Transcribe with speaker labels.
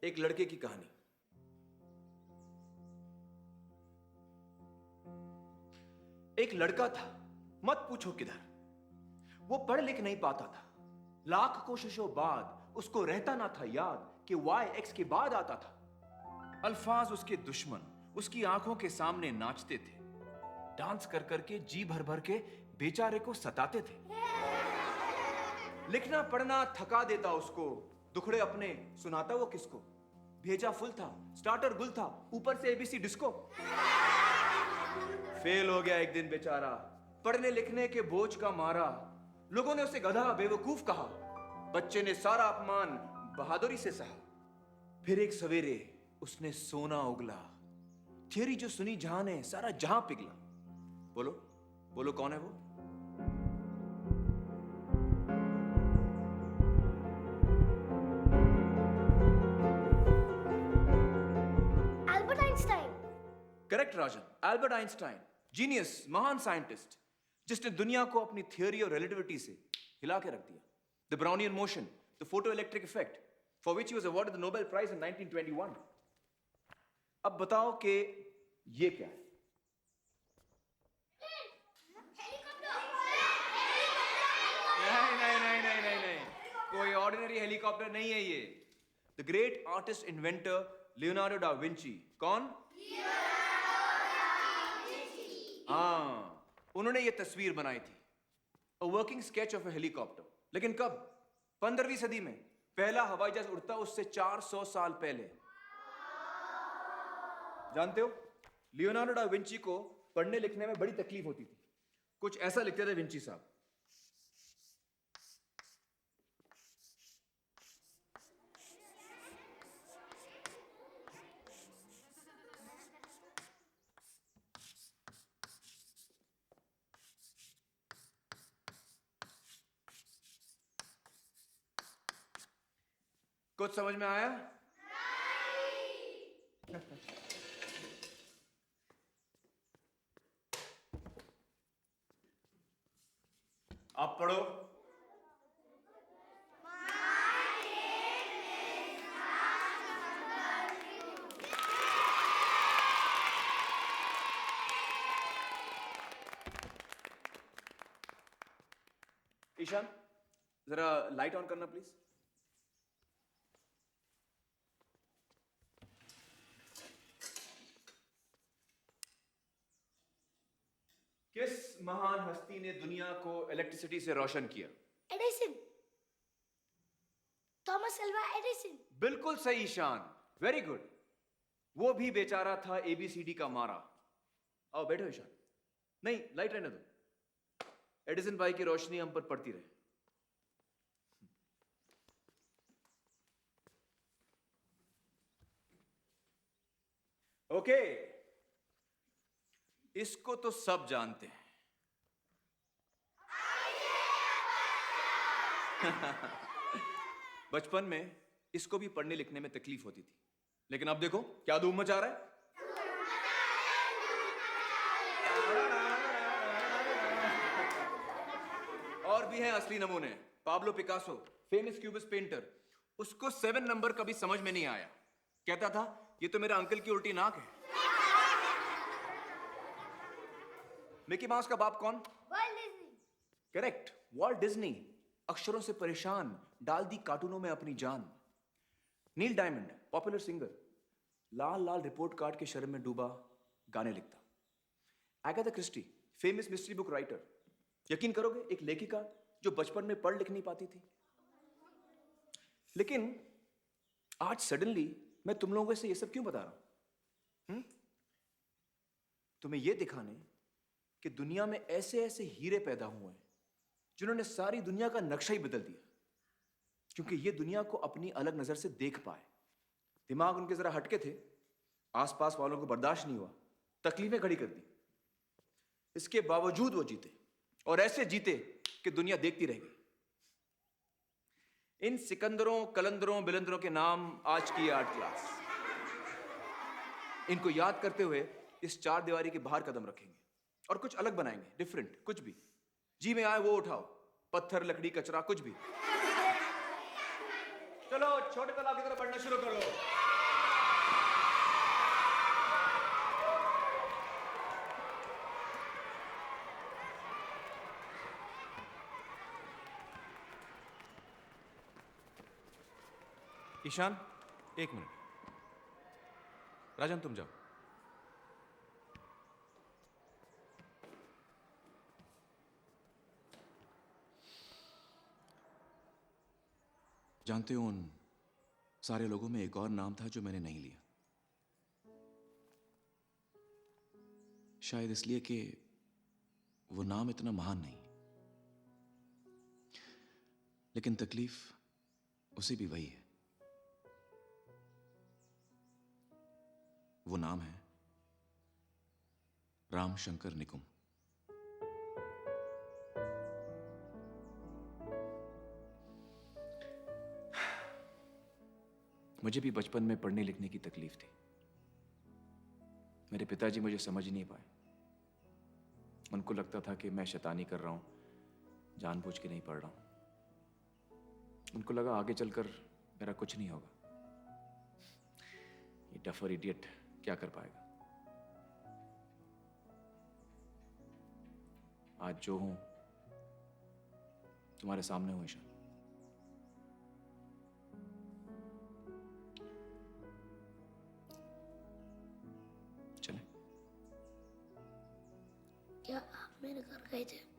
Speaker 1: एक लड़के की कहानी। एक लड़का था, मत पूछो किधर। वो पढ़ लिख नहीं पाता था। लाख कोशिशों बाद उसको रहता ना था याद कि वाई एक्स के बाद आता था। अल्फाज उसके दुश्मन उसकी आंखों के सामने नाचते थे। डांस कर करके जी भर भर के बेचारे को सताते थे। लिखना पढ़ना थका देता उसको, दुखड़े अपने सुनाता वो किसको। भेजा फुल था, स्टार्टर गुल था, ऊपर से एबीसी डिस्को। फेल हो गया एक दिन बेचारा, पढ़ने लिखने के बोझ का मारा। लोगों ने उसे गधा बेवकूफ कहा, बच्चे ने सारा अपमान बहादुरी से सहा। फिर एक सवेरे उसने सोना उगला, थियरी जो सुनी जहां ने सारा जहां पिघला। बोलो बोलो कौन है वो?
Speaker 2: Albert Einstein.
Speaker 1: करेक्ट राजन, एल्बर्ट आइंस्टाइन, जीनियस, महान साइंटिस्ट, जिसने दुनिया को अपनी थियोरी और रिलेटिविटी से हिला के रख दिया। The Brownian motion, the photoelectric effect, for which he was awarded the Nobel prize in 1921। अब बताओ कि ये क्या है? नहीं, कोई ऑर्डिनरी हेलीकॉप्टर नहीं है ये। The great artist inventor Leonardo da Vinci. कौन? हाँ, उन्होंने ये तस्वीर बनाई थी, a working sketch of A helicopter. लेकिन कब? 15वीं सदी में। पहला हवाई जहाज उड़ता उससे 400 साल पहले। जानते हो, लियोनार्डो डा विंची को पढ़ने लिखने में बड़ी तकलीफ होती थी। कुछ ऐसा लिखते थे विंची साहब। कुछ समझ में आया? आप पढ़ो। ईशान, जरा लाइट ऑन करना प्लीज। किस महान हस्ती ने दुनिया को इलेक्ट्रिसिटी से रोशन किया?
Speaker 2: एडिसन। Thomas Alva Edison.
Speaker 1: बिल्कुल सही ईशान, वेरी गुड। वो भी बेचारा था एबीसीडी का मारा। आओ बैठो ईशान। नहीं, लाइट रहने दो, एडिसन भाई की रोशनी हम पर पड़ती रहे। ओके, इसको तो सब जानते हैं। बचपन में इसको भी पढ़ने लिखने में तकलीफ होती थी, लेकिन अब देखो क्या धूम मचा रहा है। और भी हैं असली नमूने। Pablo Picasso, famous cubist painter, उसको 7 नंबर कभी समझ में नहीं आया। कहता था ये तो मेरा अंकल की उल्टी नाक है। मिकी माउस का बाप कौन?
Speaker 2: World Disney.
Speaker 1: Correct, Walt Disney. अक्षरों से परेशान, डाल दी कार्टूनों में अपनी जान। नील डायमंड, पॉपुलर सिंगर, लाल लाल रिपोर्ट कार्ड के शर्म में डूबा गाने लिखता। Agatha Christie, famous mystery book writer. यकीन करोगे, एक लेखिका जो बचपन में पढ़ लिख नहीं पाती थी। लेकिन आज सडनली मैं तुम लोगों से ये सब क्यों बता रहा हूं? तुम्हें यह दिखाने कि दुनिया में ऐसे ऐसे हीरे पैदा हुए हैं जिन्होंने सारी दुनिया का नक्शा ही बदल दिया, क्योंकि ये दुनिया को अपनी अलग नजर से देख पाए। दिमाग उनके जरा हटके थे, आसपास वालों को बर्दाश्त नहीं हुआ, तकलीफें खड़ी कर दी। इसके बावजूद वो जीते, और ऐसे जीते कि दुनिया देखती रह गई। इन सिकंदरों, कलंदरों, बिलंदरों के नाम आज की आर्ट क्लास। इनको याद करते हुए इस 4 दीवारी के बाहर कदम रखेंगे और कुछ अलग बनाएंगे, डिफरेंट, कुछ भी जी में आए वो उठाओ, पत्थर, लकड़ी, कचरा, कुछ भी। चलो छोटे तालाब की तरफ बढ़ना शुरू कर लो। ईशान, एक मिनट। राजन, तुम जाओ। जानते हो, उन सारे लोगों में एक और नाम था जो मैंने नहीं लिया। शायद इसलिए कि वो नाम इतना महान नहीं। लेकिन तकलीफ उसे भी वही है। वो नाम है राम शंकर निकुम। मुझे भी बचपन में पढ़ने लिखने की तकलीफ थी। मेरे पिताजी मुझे समझ नहीं पाए। उनको लगता था कि मैं शैतानी कर रहा हूं, जानबूझ के नहीं पढ़ रहा हूं। उनको लगा आगे चलकर मेरा कुछ नहीं होगा। ये डफर इडियट क्या कर पाएगा। आज जो हूं तुम्हारे सामने हूं ईशान। चले?
Speaker 2: क्या आप मेरे घर गए थे?